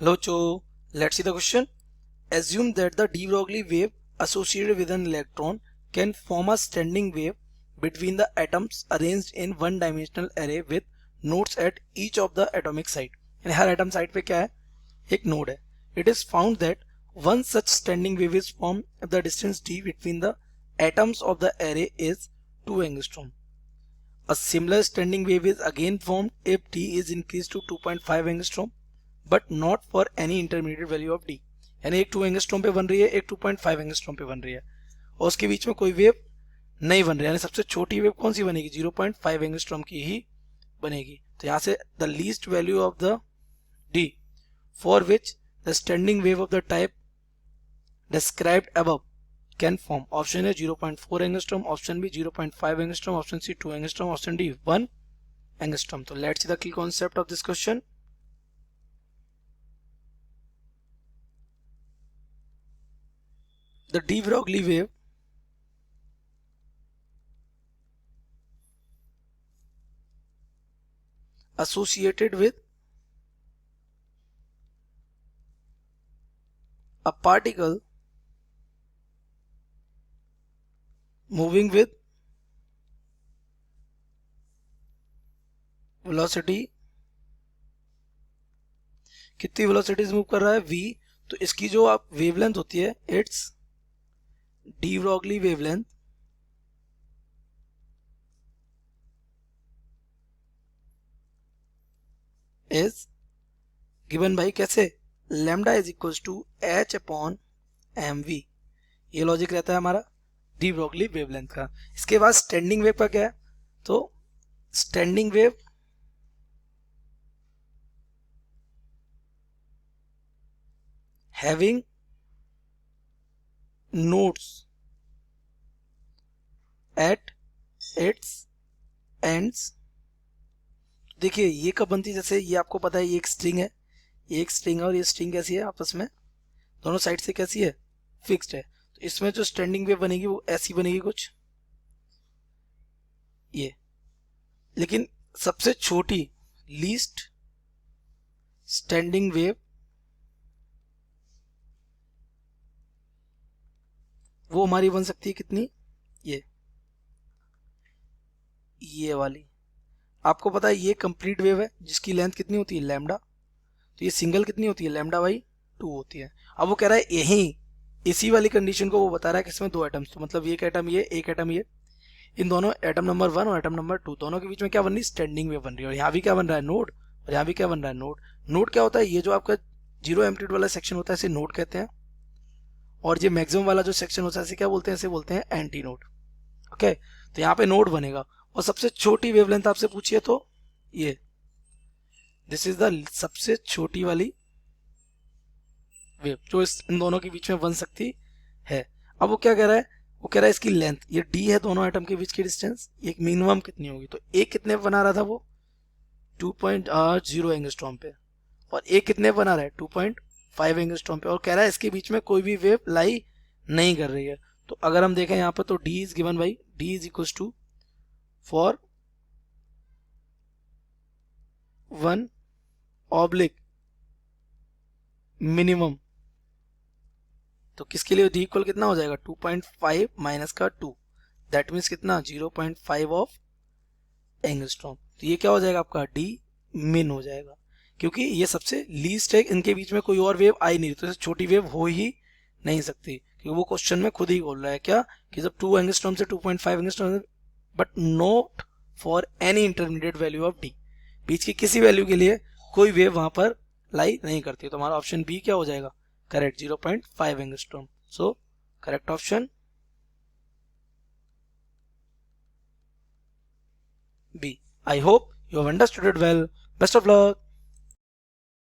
Hello, Cho. Let's see the question. Assume that the de Broglie wave associated with an electron can form a standing wave between the atoms arranged in one-dimensional array with nodes at each of the atomic site. यानी हर atom site पे क्या है? एक node है. It is found that one such standing wave is formed if the distance d between the atoms of the array is 2 angstrom. A similar standing wave is again formed if d is increased to 2.5 angstrom. But not for any intermediate value of D. यानी एक 2 angstrom पे बन रही है, एक 2.5 angstrom पे बन रही है और उसके बीच में कोई वेव नहीं बन रही है. यानी सबसे छोटी वेव कौन सी बनेगी? 0.5 एंगस्ट्रॉम की ही बनेगी. तो यहाँ से the least value of the D for which the standing wave of the type described above can form. Option है 0.4 angstrom, option B 0.5 angstrom, option C 2 angstrom, option D 1 angstrom. तो let's see the key concept of this question. The de Broglie wave associated with a particle moving with velocity, कितनी velocity से move कर रहा है? v. तो इसकी जो आप वेवलेंथ होती है, it's de Broglie wavelength is given by कैसे? lambda is equals to h upon mv. ये लॉजिक रहता है हमारा de Broglie wavelength का. इसके बाद स्टैंडिंग वेव का क्या है? तो standing wave having nodes at its ends. देखिए ये कब बनती है? जैसे ये आपको पता है ये एक स्ट्रिंग है, ये एक स्ट्रिंग है और ये स्ट्रिंग कैसी है? आपस में दोनों साइड से कैसी है? फिक्स्ड है. तो इसमें जो स्टैंडिंग वेव बनेगी वो ऐसी बनेगी कुछ ये. लेकिन सबसे छोटी लीस्ट स्टैंडिंग वेव वो हमारी बन सकती है कितनी? ये वाली. आपको पता है ये कंप्लीट वेव है जिसकी लेंथ कितनी होती है? लैम्डा. तो ये सिंगल कितनी होती है? लैम्डा बाई 2 होती है. अब वो कह रहा है यही इसी वाली कंडीशन को वो बता रहा है कि इसमें दो एटम्स, तो मतलब एक एटम ये, एक एटम ये, इन दोनों एटम नंबर 1 और एटम नंबर 2 दोनों के बीच में क्या बन रही? स्टैंडिंग वेव बन रही है. और यहाँ भी क्या बन रहा है? नोड. और यहाँ भी क्या बन रहा है? नोड. नोड क्या होता है? ये जो आपका जीरो एम्पलीट्यूड वाला सेक्शन होता है इसे नोड कहते हैं, और ये मैक्सिमम वाला जो सेक्शन होता है इसे क्या बोलते हैं? इसे बोलते हैं एंटी नोड. ओके, तो यहाँ पे नोड बनेगा. और सबसे छोटी वेवलेंथ आपसे पूछिए तो ये दिस इज द सबसे छोटी वाली वेव जो इन दोनों के बीच में बन सकती है. अब वो क्या कह रहा है? वो कह रहा है इसकी लेंथ, ये d है दोनों एटम के बीच की डिस्टेंस, एक मिनिमम कितनी होगी? तो एक कितने बना रहा था वो? 2.0 एंगस्ट्रॉम पे. और एक कितने बना रहा है? 2.5 एंगस्ट्रॉम पे. और कह रहा है इसके बीच में कोई भी वेव लाई नहीं कर रही है. तो अगर हम देखें यहाँ पर तो d is given by d is equal to for 1 oblique minimum. तो किसके लिए d इक्वल कितना हो जाएगा? 2.5 माइनस का 2, दैट मीन्स कितना? 0.5 ऑफ एंगस्ट्रॉम. तो ये क्या हो जाएगा आपका? d मिन हो जाएगा, क्योंकि ये सबसे लीस्ट है, इनके बीच में कोई और वेव आई नहीं, तो छोटी वेव हो ही नहीं सकती, क्योंकि वो क्वेश्चन में खुद ही बोल रहा है क्या कि जब 2 एंगस्ट्रॉम से 2.5 angstrom, but not for any intermediate value of D. बीच की किसी वैल्यू के लिए कोई वेव वहां पर लाई नहीं करती. तो हमारा ऑप्शन बी क्या हो जाएगा? Correct, 0.5 angstrom. So correct option B. I hope you have understood it well. Best of luck.